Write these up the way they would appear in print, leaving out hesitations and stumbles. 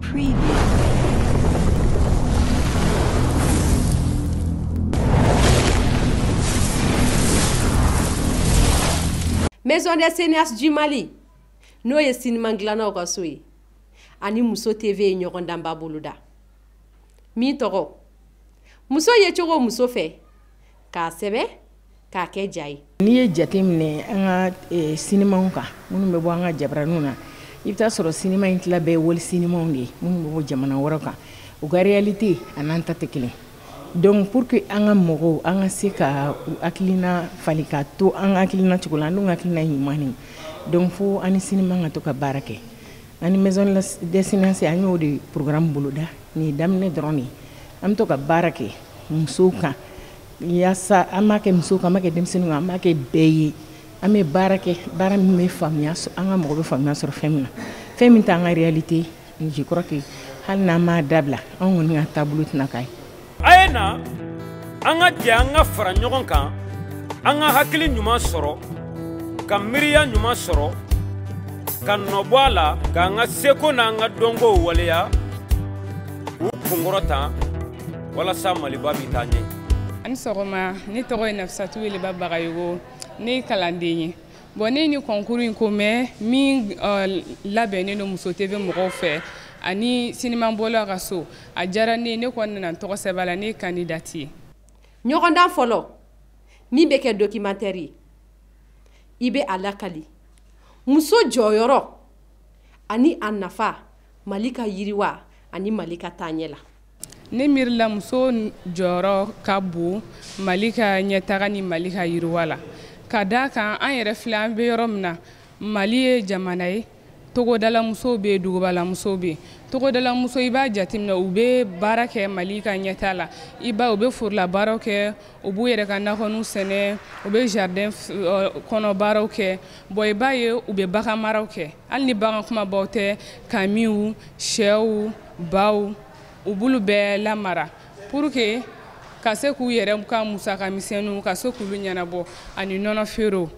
preview. Maison des Cinéastes du Mali. Nous y cinéma glana kasui. Ani Mousso TV nyoron damba buluda. Mi toro. Mousso ye chogo Mousso fe. Ka sebe ka ke jai. Ni ye jatemine anga cinéma onka. Munu be bo anga jabranuna. Ibta soro cinéma intla be wol cinéma ongi. Munu bo jamana woroka. Uga réalité ananta tekele. Donc pour que anga mogo anga seka akilina falika to anga akilina chokolando akilina himani. Donc faut ani cinéma ngato ka barake. Ani maison des cinéastes anyo de programme buluda ni damne droni. Am to ka barake musuka. Yasa amake musuka amake demsenu amake beyi. Ame barake baram me famia so anga mogo famia sur femina. Femina tanga réalité. Je crois que hal na ma dabla on nga tableau tnakai. Ayena anga dianga fara ɲɔgɔn kan anga hakili ɲuman sɔrɔ ka miiriya ɲuman sɔrɔ ka nɔbɔ a la ka anga seko n'anga dɔnko waleya u kunkɔrɔta walasa Maliba bi taa ɲɛ. Ani sɔgɔma ne tɔgɔ ye Nafissatou Weleba Bagayoko ne ye kalanden ye. Bon ne ni concours in ko mɛ min labɛnnen don Mousso TV mɔgɔw fɛ ani cinéma bɔla ka so a diyara ne kɔni nana tɔgɔ sɛbɛn la ne candidate ye. Ɲɔgɔndan fɔlɔ min bɛ kɛ documentaire ye i bɛ a lakali muso jɔyɔrɔ ani a nafa Mali ka yiriwa ani Mali ka taaɲɛ la. Ne miirila muso jɔyɔrɔ ka bon Mali ka ɲɛtaga ni Mali ka yiriwa la ka d'a kan an yɛrɛ filɛ an bɛ yɔrɔ min na Mali ye jamana ye togodala muso be dugubala muso be togodala muso i b'a jateminɛ u be baara kɛ Mali ka ɲɛta la i b'a u be forila baaraw kɛ u b'u yɛrɛ ka nakɔniw sɛnɛ u be jardin kɔnɔ baaraw kɛ bon i b'a ye u be bagan maraw kɛ hali ni bagan kumabaw tɛ kamiw sɛw baw u b'ulu bɛɛ lamara pour que ka se k'u yɛrɛ ka musaka misɛnninw ka se k'ulu ɲɛnabɔ ani nɔnɔ feerew.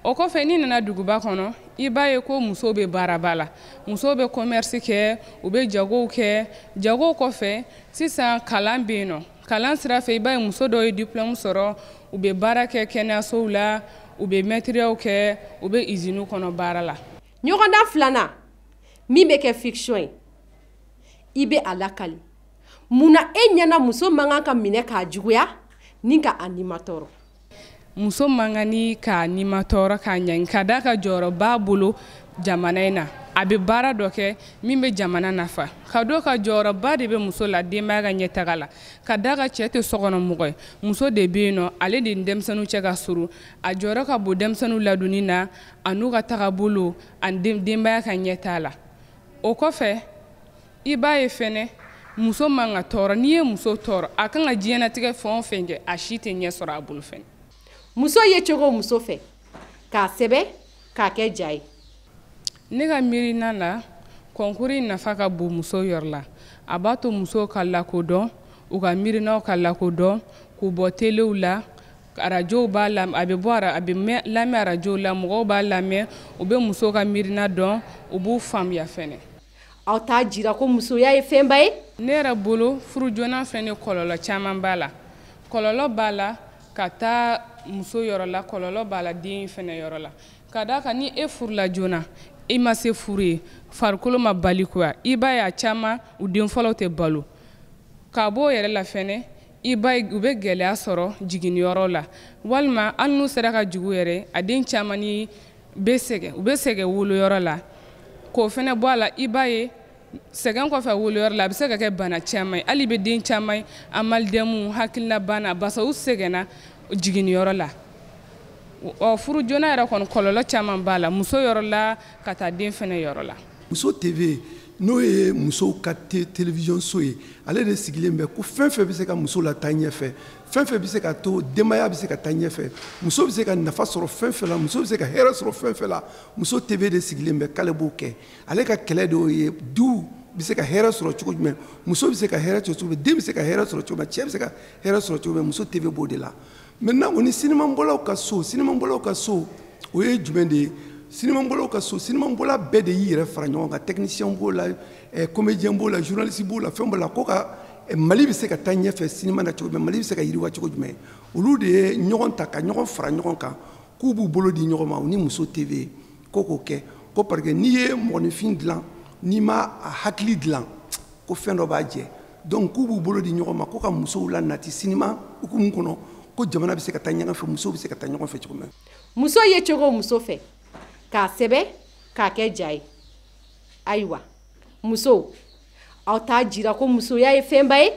O kɔfɛ ni nana duguba kɔnɔ i b'a ye ko muso be baaraba la muso be commerce kɛ u be jagow kɛ jagow kɔfɛ sisan kalan be yen nɔ kalan sira fɛ i b'a ye muso dɔw ye diplôme sɔrɔ u be baara kɛ kɛnɛyasow la u be maîtrisew kɛ u be usine kɔnɔ baara la. Ɲɔgɔndan filanan min bɛ kɛ fiction ye i bɛ a lakali munna e ɲɛna muso man kan ka minɛ k'a juguya ni ka animateur. Muso mangani ka animateur ka ɲɛ ka da ka jɔyɔrɔ b'a bolo jamana in na a bɛ baara dɔ kɛ min bɛ jamana nafa ka do ka jɔyɔrɔ ba de bɛ muso la denbaya ka ɲɛtaga la ka da ka cɛ tɛ sokɔnɔmɔgɔ ye muso de bɛ yen nɔ ale de ni denmisɛnninw cɛ ka surun a jɔyɔrɔ ka bon denmisɛnninw ladonni na a n'u ka tagabolo ani denbaya ka ɲɛtaa la. O kɔfɛ i b'a ye fɛnɛ muso man ka tɔɔrɔ n'i ye muso tɔɔrɔ a kan ka diɲɛnatigɛ fɛn o fɛn kɛ a si tɛ ɲɛ sɔrɔ a bolo fɛnɛ. Muso ye cogo muso fɛ k'a sɛbɛ k'a kɛ ja ye. Ne ka miirina la concours nafa ka bon muso yɔrɔ la a b'a to musow ka lakodɔn u ka miirinaw ka lakodɔn k'u bɔ telew la arajow b'a lamɛn a bɛ bɔ a bɛ lamɛn arajow la mɔgɔw b'a lamɛn u bɛ musow ka miirina dɔn u b'u faamuya fɛnɛ. Aw t'a jira ko musoya ye fɛnba ye. Ne yɛrɛ bolo furu joona fɛnɛ kɔlɔlɔ caman b'a la kɔlɔlɔ b'a la ka taa muso yɔrɔ la kɔlɔlɔ b'a la den fɛnɛ yɔrɔ la ka d'a kan ni e furula joona i ma se furu ye farikolo ma bali kuwa i b'a ye a caman u den fɔlɔw tɛ balo ka bɔ o yɛrɛ la fɛnɛ i b'a ye u bɛ gɛlɛya sɔrɔ jiginniyɔrɔ la walima hali n'u sera ka jigin yɛrɛ a den caman ni bɛ sɛgɛn u bɛ sɛgɛn woloyɔrɔ la k'o fɛnɛ bɔ a la i b'a ye sɛgɛn kɔfɛ woloyɔrɔ la a bɛ se ka kɛ bana caman ye hali bɛ den caman ye amalidɛmu hakilina bana basa u sɛgɛnna jiginniyɔrɔ la. Furu joona yɛrɛ kɔni kɔlɔlɔ caman b'a la muso yɔrɔ la ka taa den fɛnɛ yɔrɔ la. Mousso TV n'o ye musow ka télévision so ye ale de sigilen bɛ ko fɛn fɛn bɛ se ka muso la taa ɲɛfɛ fɛn fɛn bɛ se ka to denbaya bɛ se ka taa ɲɛfɛ muso bɛ se ka nafa sɔrɔ fɛn fɛn la muso bɛ se ka hɛrɛ sɔrɔ fɛn fɛn la Mousso TV de sigilen bɛ k'ale b'o kɛ ale ka kɛlɛ de y'o ye du bɛ se ka hɛrɛ sɔrɔ cogo jumɛn muso bɛ se ka hɛrɛ sɔrɔ cogo jumɛn den bɛ se ka hɛrɛ sɔrɔ cogo jumɛn cɛ bɛ se ka hɛrɛ sɔrɔ cogo jumɛn Mousso TV b'o de la. Maintenant o ni cinéma bɔlaw ka so o ye jumɛn de ye cinéma bolo ka so cinéma bola bɛɛ de y'i yɛrɛ fara ɲɔgɔn kan technicien b'o la comédien b'o la journaliste b'o la fɛn b'o la ko ka Mali bɛ se ka taa ɲɛfɛ cinéma na cogo jumɛn Mali bɛ se ka yiriwa cogo jumɛn olu de ye ɲɔgɔn ta ka ɲɔgɔn fara ɲɔgɔn kan k'u b'u bolo di ɲɔgɔn ma u ni Mousso TV ko k'o kɛ ko parce que n'i ye mɔgɔninfin dilan n'i ma a hakili dilan ko fɛn dɔ b'a jɛ donc k'u b'u bolo di ɲɔgɔn ma ko ka musow la nati cinéma hukumu kɔnɔ ko jamana bɛ se ka taa ɲɔgɔn fɛ musow bɛ se ka taa ɲɔgɔn fɛ cogo min muso ye cogo muso fɛ k'a sɛbɛ k'a kɛ ja ye ayiwa muso aw t'a jira ko musoya ye fɛnba ye